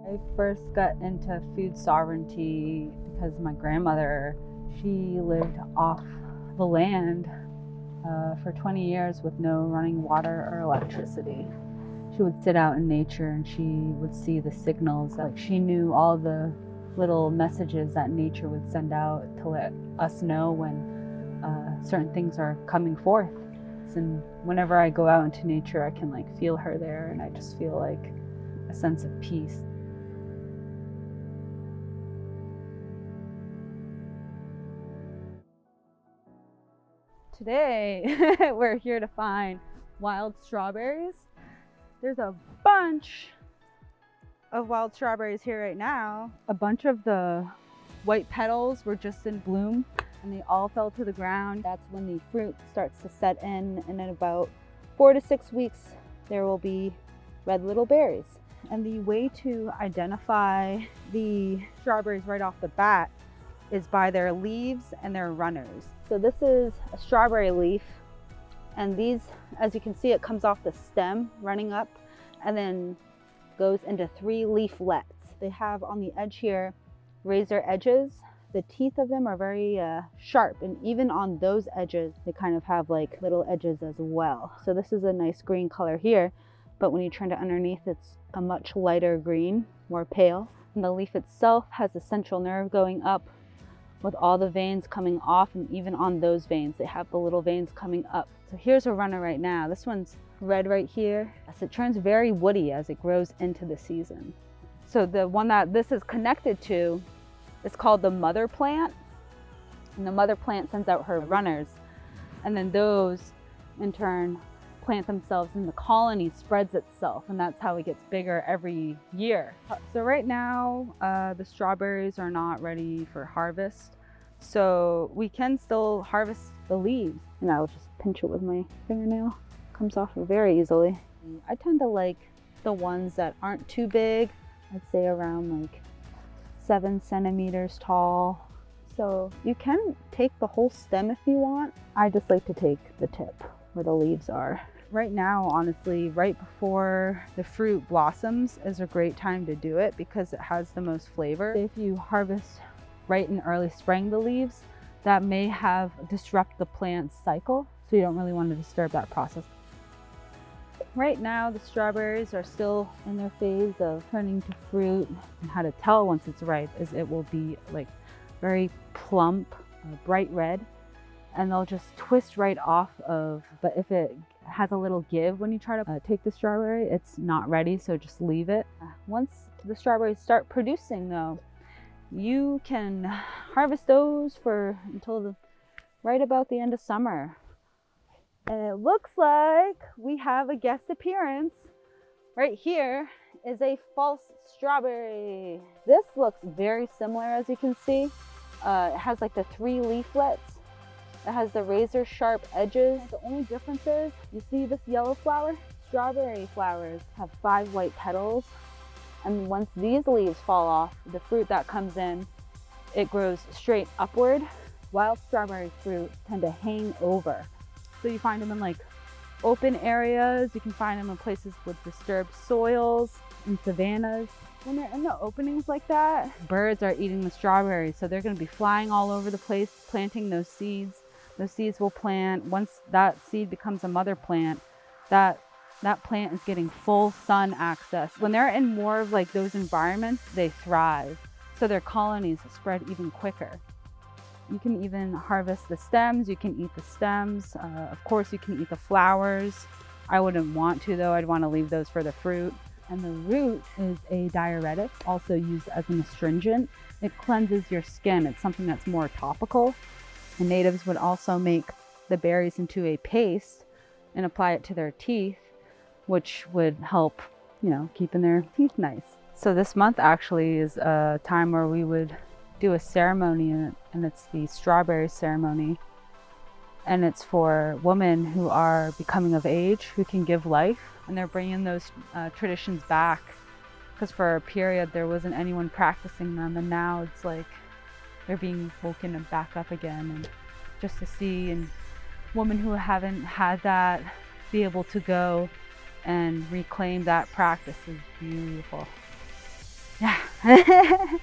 I first got into food sovereignty because my grandmother, she lived off the land for 20 years with no running water or electricity. She would sit out in nature and she would see the signals. Like, she knew all the little messages that nature would send out to let us know when certain things are coming forth. And whenever I go out into nature, I can like feel her there, and I just feel like a sense of peace. Today, we're here to find wild strawberries. There's a bunch of wild strawberries here right now. A bunch of the white petals were just in bloom and they all fell to the ground. That's when the fruit starts to set in, and in about 4 to 6 weeks, there will be red little berries. And the way to identify the strawberries right off the bat is by their leaves and their runners. So this is a strawberry leaf, and these, as you can see, it comes off the stem running up and then goes into 3 leaflets. They have on the edge here razor edges. The teeth of them are very sharp, and even on those edges they kind of have like little edges as well. So this is a nice green color here, but when you turn it underneath, it's a much lighter green, more pale. And the leaf itself has a central nerve going up with all the veins coming off, and even on those veins they have the little veins coming up. So here's a runner right now. This one's red right here. As it turns very woody as it grows into the season. So the one that this is connected to is called the mother plant, and the mother plant sends out her runners, and then those in turn plant themselves, and the colony spreads itself, and that's how it gets bigger every year. So right now the strawberries are not ready for harvest, so we can still harvest the leaves, and I'll just pinch it with my fingernail. It comes off very easily. I tend to like the ones that aren't too big. I'd say around like 7 centimeters tall. So you can take the whole stem if you want. I just like to take the tip where the leaves are. Right now, honestly, right before the fruit blossoms is a great time to do it because it has the most flavor. If you harvest right in early spring, the leaves, that may disrupt the plant's cycle. So you don't really want to disturb that process. Right now, the strawberries are still in their phase of turning to fruit. And how to tell once it's ripe is it will be like very plump, bright red, and they'll just twist right off of, but if it has a little give when you try to take the strawberry, it's not ready, so just leave it. Once the strawberries start producing though, you can harvest those until right about the end of summer. And it looks like we have a guest appearance. Right here is a false strawberry. This looks very similar, as you can see. It has like the 3 leaflets. It has the razor sharp edges. The only difference is, you see this yellow flower? Strawberry flowers have 5 white petals. And once these leaves fall off, the fruit that comes in, it grows straight upward. Wild strawberry fruit tend to hang over. So you find them in like open areas. You can find them in places with disturbed soils, in savannas. When they're in the openings like that, birds are eating the strawberries. So they're going to be flying all over the place, planting those seeds. Those seeds will plant. Once that seed becomes a mother plant, that plant is getting full sun access. When they're in more of like those environments, they thrive. So their colonies spread even quicker. You can even harvest the stems. You can eat the stems. Of course, you can eat the flowers. I wouldn't want to though. I'd want to leave those for the fruit. And the root is a diuretic, also used as an astringent. It cleanses your skin. It's something that's more topical. And natives would also make the berries into a paste and apply it to their teeth, which would help, keeping their teeth nice. So this month actually is a time where we would do a ceremony, and it's the strawberry ceremony, and it's for women who are becoming of age, who can give life, and they're bringing those traditions back because for a period there wasn't anyone practicing them, and now it's like they're being woken back up again. And just to see and women who haven't had that be able to go and reclaim that practice is beautiful. Yeah.